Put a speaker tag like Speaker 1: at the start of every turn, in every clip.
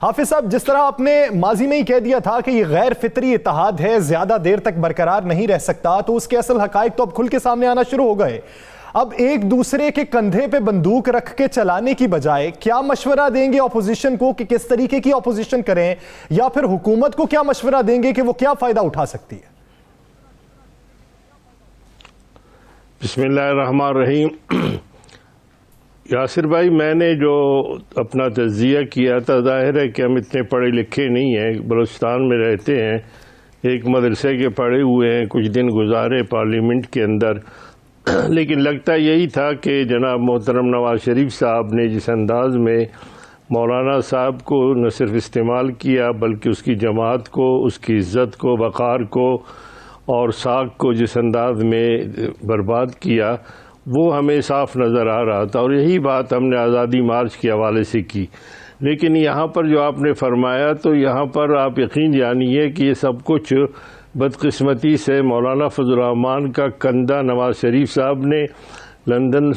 Speaker 1: حافظ صاحب، جس طرح آپ نے ماضی میں ہی کہہ دیا تھا کہ یہ غیر فطری اتحاد ہے، زیادہ دیر تک برقرار نہیں رہ سکتا، تو اس کے اصل حقائق تو اب کھل کے سامنے آنا شروع ہو گئے۔ اب ایک دوسرے کے کندھے پہ بندوق رکھ کے چلانے کی بجائے کیا مشورہ دیں گے اپوزیشن کو کہ کس طریقے کی اپوزیشن کریں، یا پھر حکومت کو کیا مشورہ دیں گے کہ وہ کیا فائدہ اٹھا سکتی ہے؟
Speaker 2: بسم اللہ الرحمن الرحیم۔ یاسر بھائی، میں نے جو اپنا تجزیہ کیا تھا، ظاہر ہے کہ ہم اتنے پڑھے لکھے نہیں ہیں، بلوچستان میں رہتے ہیں، ایک مدرسے کے پڑھے ہوئے ہیں، کچھ دن گزارے پارلیمنٹ کے اندر، لیکن لگتا یہی تھا کہ جناب محترم نواز شریف صاحب نے جس انداز میں مولانا صاحب کو نہ صرف استعمال کیا بلکہ اس کی جماعت کو، اس کی عزت کو، وقار کو اور ساکھ کو جس انداز میں برباد کیا، وہ ہمیں صاف نظر آ رہا تھا، اور یہی بات ہم نے آزادی مارچ کے حوالے سے کی۔ لیکن یہاں پر جو آپ نے فرمایا، تو یہاں پر آپ یقین جانیے کہ یہ سب کچھ بدقسمتی سے مولانا فضل الرحمان کا کندھا نواز شریف صاحب نے لندن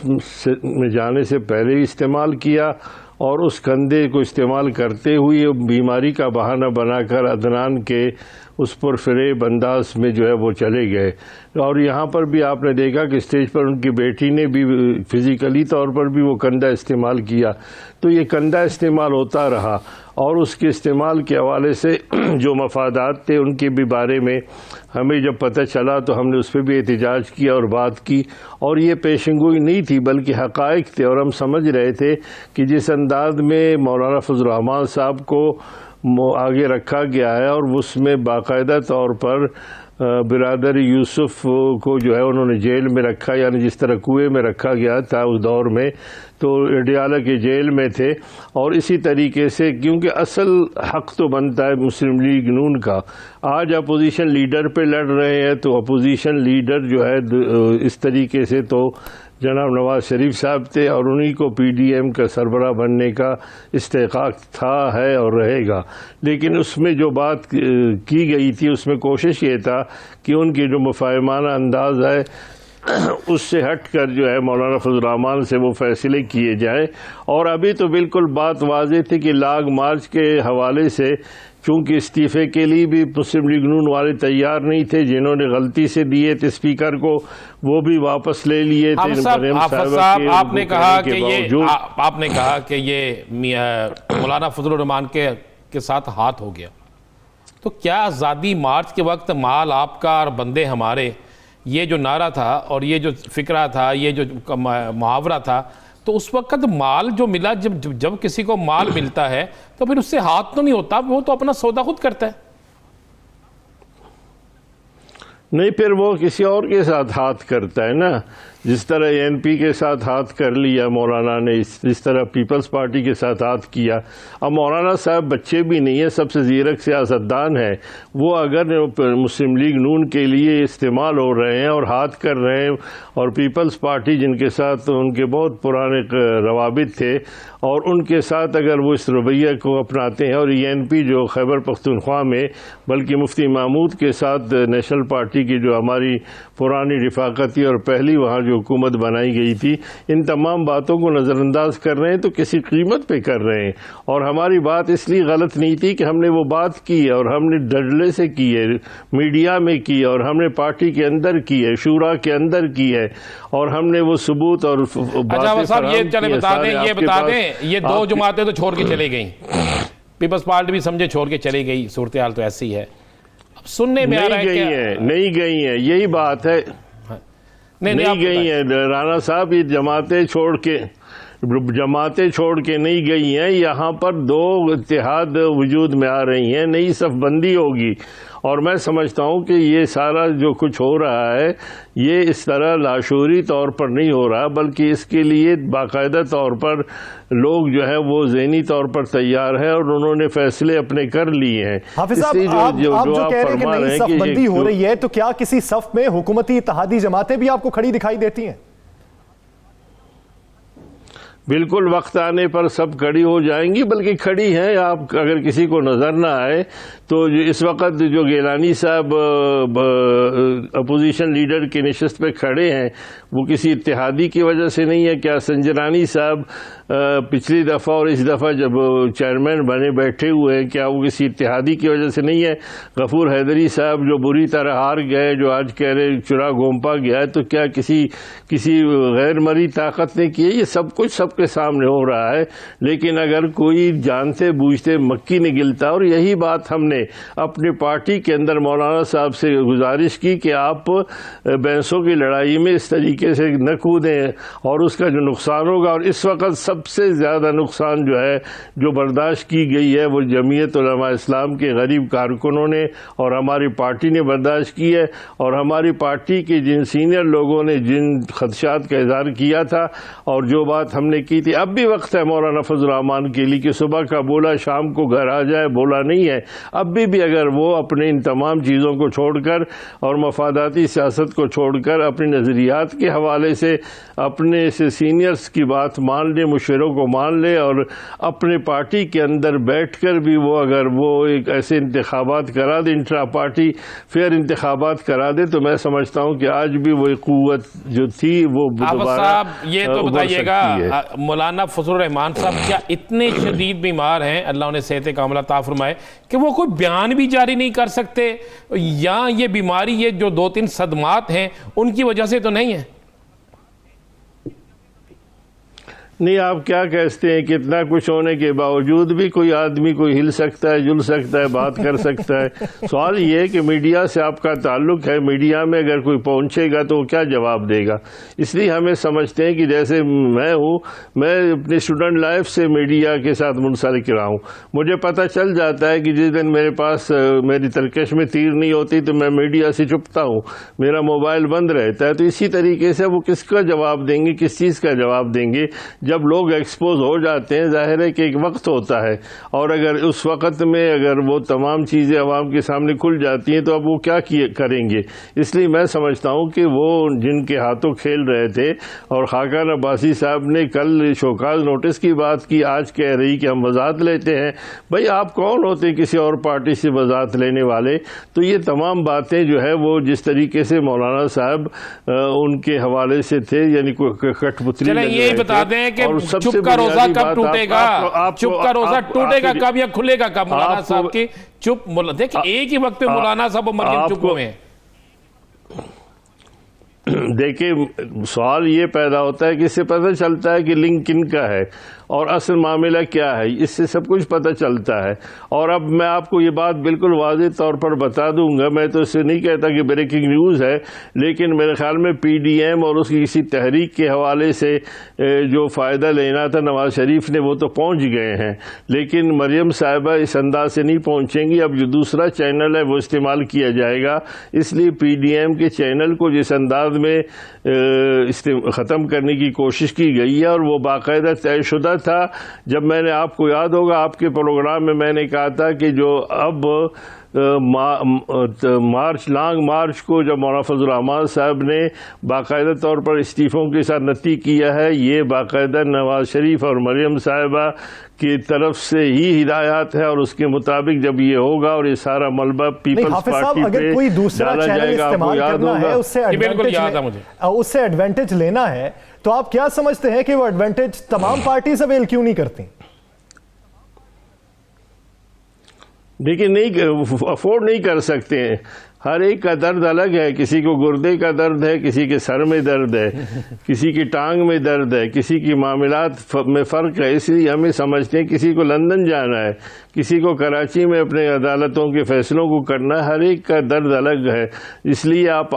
Speaker 2: میں جانے سے پہلے بھی استعمال کیا، اور اس کندھے کو استعمال کرتے ہوئے بیماری کا بہانہ بنا کر عدنان کے اس پرفریب انداز میں جو ہے وہ چلے گئے۔ اور یہاں پر بھی آپ نے دیکھا کہ اسٹیج پر ان کی بیٹی نے بھی فزیکلی طور پر بھی وہ کندھا استعمال کیا، تو یہ کندھا استعمال ہوتا رہا، اور اس کے استعمال کے حوالے سے جو مفادات تھے ان کے بھی بارے میں ہمیں جب پتہ چلا تو ہم نے اس پہ بھی احتجاج کیا اور بات کی، اور یہ پیشنگوئی نہیں تھی بلکہ حقائق تھے، اور ہم سمجھ رہے تھے کہ جس انداز میں مولانا فضل الرحمان صاحب کو آگے رکھا گیا ہے، اور اس میں باقاعدہ طور پر برادر یوسف کو جو ہے انہوں نے جیل میں رکھا، یعنی جس طرح کنویں میں رکھا گیا تھا اس دور میں، تو اڈیالہ کے جیل میں تھے، اور اسی طریقے سے کیونکہ اصل حق تو بنتا ہے مسلم لیگ نون کا۔ آج اپوزیشن لیڈر پہ لڑ رہے ہیں، تو اپوزیشن لیڈر جو ہے اس طریقے سے تو جناب نواز شریف صاحب تھے، اور انہی کو پی ڈی ایم کا سربراہ بننے کا استحقاق تھا، ہے اور رہے گا۔ لیکن اس میں جو بات کی گئی تھی، اس میں کوشش یہ تھا کہ ان کی جو مفاہمانہ انداز ہے اس سے ہٹ کر جو ہے مولانا فضل الرحمان سے وہ فیصلے کیے جائیں، اور ابھی تو بالکل بات واضح تھی کہ لاگ مارچ کے حوالے سے چونکہ استعفے کے لیے بھی مسلم لیگ نون والے تیار نہیں تھے، جنہوں نے غلطی سے دیے تھے اسپیکر کو وہ بھی واپس لے لیے تھے۔
Speaker 3: حافظ صاحب، آپ نے کہا کہ یہ مولانا فضل الرحمان کے ساتھ ہاتھ ہو گیا، تو کیا آزادی مارچ کے وقت مال آپ کا اور بندے ہمارے، یہ جو نعرہ تھا اور یہ جو فکرہ تھا، یہ جو محاورہ تھا، تو اس وقت مال جو ملا، جب کسی کو مال ملتا ہے تو پھر اس سے ہاتھ تو نہیں ہوتا، وہ تو اپنا سودا خود کرتا ہے۔
Speaker 2: نہیں، پھر وہ کسی اور کے ساتھ ہاتھ کرتا ہے نا، جس طرح این پی کے ساتھ ہاتھ کر لیا مولانا نے، اس طرح پیپلز پارٹی کے ساتھ ہاتھ کیا۔ اب مولانا صاحب بچے بھی نہیں ہیں، سب سے زیرک سیاستدان ہے، وہ اگر مسلم لیگ نون کے لیے استعمال ہو رہے ہیں اور ہاتھ کر رہے ہیں، اور پیپلز پارٹی جن کے ساتھ ان کے بہت پرانے روابط تھے، اور ان کے ساتھ اگر وہ اس رویہ کو اپناتے ہیں، اور این پی جو خیبر پختونخوا میں بلکہ مفتی محمود کے ساتھ نیشنل پارٹی کی جو ہماری پرانی رفاقتی اور پہلی وہاں جو حکومت بنائی گئی تھی، ان تمام باتوں کو نظر انداز کر رہے ہیں، تو کسی قیمت پہ کر رہے ہیں۔ اور ہماری بات اس لیے غلط نہیں تھی کہ ہم نے وہ بات کی ہے، اور ہم نے ڈرلے سے کی ہے، میڈیا میں کی ہے، اور ہم نے پارٹی کے اندر کی ہے، شورا کے اندر کی ہے، اور ہم نے وہ ثبوت اور
Speaker 3: یہ بتا دیں یہ دو جماعتیں تو چھوڑ کے چلی گئیں، پیپلز پارٹی بھی سمجھے چھوڑ کے چلی گئی، صورتحال تو ایسی ہے۔ اب سننے میں آ رہا ہے کہ
Speaker 2: نہیں گئی ہیں، یہی بات ہے، نہیں گئی ہیں رانا صاحب، یہ جماعتیں چھوڑ کے نہیں گئی ہیں، یہاں پر دو اتحاد وجود میں آ رہی ہیں، نئی صف بندی ہوگی، اور میں سمجھتا ہوں کہ یہ سارا جو کچھ ہو رہا ہے یہ اس طرح لاشعوری طور پر نہیں ہو رہا، بلکہ اس کے لیے باقاعدہ طور پر لوگ جو ہے وہ ذہنی طور پر تیار ہے، اور انہوں نے فیصلے اپنے کر لیے ہیں۔
Speaker 1: حافظ صاحب، آپ جو کہہ رہے ہیں کہ نئی صف بندی ہو رہی ہے، تو کیا کسی صف میں حکومتی اتحادی جماعتیں بھی آپ کو کھڑی دکھائی دیتی ہیں؟
Speaker 2: بالکل وقت آنے پر سب کھڑی ہو جائیں گی، بلکہ کھڑی ہیں. آپ اگر کسی کو نظر نہ آئے تو اس وقت جو گیلانی صاحب اپوزیشن لیڈر کی نشست پہ کھڑے ہیں وہ کسی اتحادی کی وجہ سے نہیں ہے. کیا سنجرانی صاحب پچھلی دفعہ اور اس دفعہ جب چیئرمین بنے بیٹھے ہوئے ہیں کیا وہ کسی اتحادی کی وجہ سے نہیں ہے؟ غفور حیدری صاحب جو بری طرح ہار گئے، جو آج کہہ رہے چرا گھونپا گیا ہے، تو کیا کسی غیر مرئی طاقت نے کی ہے؟ یہ سب کچھ سب کے سامنے ہو رہا ہے. لیکن اگر کوئی جانتے بوجھتے مکی نہیں گلتا، اور یہی بات ہم نے اپنی پارٹی کے اندر مولانا صاحب سے گزارش کی کہ آپ بینسوں کی لڑائی میں اس طریقے سے نہ کودیں اور اس کا جو نقصان ہوگا. اور اس وقت سب سے زیادہ نقصان جو ہے جو برداشت کی گئی ہے وہ جمعیت علماء اسلام کے غریب کارکنوں نے اور ہماری پارٹی نے برداشت کی ہے. اور ہماری پارٹی کے جن سینئر لوگوں نے جن خدشات کا اظہار کیا تھا اور جو بات ہم نے کی تھی، اب بھی وقت ہے مولانا فضل الرحمان کے لیے کہ صبح کا بولا شام کو گھر آ جائے، بولا نہیں ہے. اب بھی اگر وہ اپنے ان تمام چیزوں کو چھوڑ کر اور مفاداتی سیاست کو چھوڑ کر اپنے نظریات کے حوالے سے اپنے سینئرز کی بات مان لے، مشوروں کو مان لے، اور اپنے پارٹی کے اندر بیٹھ کر بھی اگر وہ ایک ایسے انتخابات کرا دے، انٹرا پارٹی فیئر انتخابات کرا دے، تو میں سمجھتا ہوں کہ آج بھی وہ قوت جو تھی وہ دوبارہ
Speaker 3: صاحب یہ تو بتائیے گا مولانا فضل الرحمان صاحب کیا اتنے شدید بیمار ہیں، اللہ انہیں صحت کاملہ عطا فرمائے، کہ وہ کوئی بیان بھی جاری نہیں کر سکتے؟ یا یہ بیماری یہ جو 2-3 صدمات ہیں ان کی وجہ سے تو نہیں ہے؟
Speaker 2: نہیں، آپ کیا کہتے ہیں کہ اتنا کچھ ہونے کے باوجود بھی کوئی آدمی کوئی ہل سکتا ہے، جل سکتا ہے، بات کر سکتا ہے؟ سوال یہ ہے کہ میڈیا سے آپ کا تعلق ہے، میڈیا میں اگر کوئی پہنچے گا تو وہ کیا جواب دے گا؟ اس لیے ہمیں سمجھتے ہیں کہ جیسے میں ہوں، میں اپنے اسٹوڈنٹ لائف سے میڈیا کے ساتھ منسلک رہا ہوں. مجھے پتہ چل جاتا ہے کہ جس دن میرے پاس میری ترکش میں تیر نہیں ہوتی تو میں میڈیا سے چپتا ہوں، میرا موبائل بند رہتا ہے. تو اسی طریقے سے وہ کس کا جواب دیں گے، کس چیز کا جواب دیں گے؟ جب لوگ ایکسپوز ہو جاتے ہیں، ظاہر ہے کہ ایک وقت ہوتا ہے، اور اگر اس وقت میں اگر وہ تمام چیزیں عوام کے سامنے کھل جاتی ہیں تو اب وہ کیا کریں گے؟ اس لیے میں سمجھتا ہوں کہ وہ جن کے ہاتھوں کھیل رہے تھے، اور خاقان عباسی صاحب نے کل شوکاز نوٹس کی بات کی، آج کہہ رہی کہ ہم وضاحت لیتے ہیں. بھئی آپ کون ہوتے کسی اور پارٹی سے وضاحت لینے والے؟ تو یہ تمام باتیں جو ہے وہ جس طریقے سے مولانا صاحب ان کے حوالے سے تھے، یعنی کوئی کٹ پتلی
Speaker 3: چلیں یہی بتا دیں کہ چپ کا روزہ کب ٹوٹے گا؟ چپ کا روزہ ٹوٹے گا کب یا کھلے گا کب مولانا صاحب کی؟ چپ دیکھیں ایک ہی وقت پہ مولانا صاحب و مریم چپ ہوئے ہیں.
Speaker 2: دیکھیں سوال یہ پیدا ہوتا ہے کہ اس سے پتہ چلتا ہے کہ لنک کن کا ہے اور اصل معاملہ کیا ہے، اس سے سب کچھ پتہ چلتا ہے. اور اب میں آپ کو یہ بات بالکل واضح طور پر بتا دوں گا، میں تو اس سے نہیں کہتا کہ بریکنگ نیوز ہے، لیکن میرے خیال میں پی ڈی ایم اور اس کی کسی تحریک کے حوالے سے جو فائدہ لینا تھا نواز شریف نے وہ تو پہنچ گئے ہیں، لیکن مریم صاحبہ اس انداز سے نہیں پہنچیں گی. اب جو دوسرا چینل ہے وہ استعمال کیا جائے گا، اس لیے پی ڈی ایم کے چینل کو جس انداز میں ختم کرنے کی کوشش کی گئی ہے، اور وہ باقاعدہ طے شدہ تھا. جب میں نے آپ کو یاد ہوگا آپ کے پروگرام میں نے کہا تھا کہ جو اب لانگ مارچ کو جب مولانا فضل الرحمان صاحب نے باقاعدہ طور پر استعفوں کے ساتھ نتی کیا ہے، یہ باقاعدہ نواز شریف اور مریم صاحبہ کی طرف سے ہی ہدایات ہے، اور اس کے مطابق جب یہ ہوگا اور یہ سارا ملبہ پیپلز پارٹی پہ
Speaker 1: کوئی دوسرا چینل استعمال کرنا ہے، اس سے ایڈوانٹیج لینا ہے، تو آپ کیا سمجھتے ہیں کہ وہ ایڈوانٹیج تمام پارٹیز اویل کیوں نہیں کرتی؟
Speaker 2: لیکن نہیں افورڈ نہیں کر سکتے ہیں. ہر ایک کا درد الگ ہے، کسی کو گردے کا درد ہے، کسی کے سر میں درد ہے، کسی کی ٹانگ میں درد ہے، کسی کی معاملات میں فرق ہے. اس لیے ہمیں سمجھتے ہیں کسی کو لندن جانا ہے، کسی کو کراچی میں اپنے عدالتوں کے فیصلوں کو کرنا ہے، ہر ایک کا درد الگ ہے. اس لیے آپ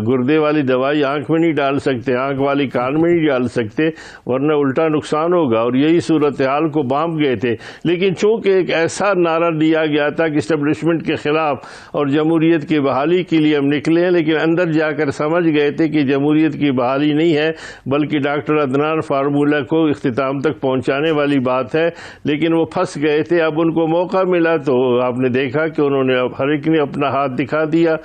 Speaker 2: گردے والی دوائی آنکھ میں نہیں ڈال سکتے، آنکھ والی کان میں نہیں ڈال سکتے، ورنہ الٹا نقصان ہوگا. اور یہی صورتحال کو بانپ گئے تھے. لیکن چونکہ ایک ایسا نعرہ دیا گیا تھا کہ اسٹیبلشمنٹ کے خلاف اور جمہوریت کی بحالی کے لیے ہم نکلے ہیں، لیکن اندر جا کر سمجھ گئے تھے کہ جمہوریت کی بحالی نہیں ہے بلکہ ڈاکٹر عدنان فارمولہ کو اختتام تک پہنچانے والی بات ہے. لیکن وہ پھنس گئے تھے. اب ان کو موقع ملا تو آپ نے دیکھا کہ انہوں نے ہر ایک نے اپنا ہاتھ دکھا دیا.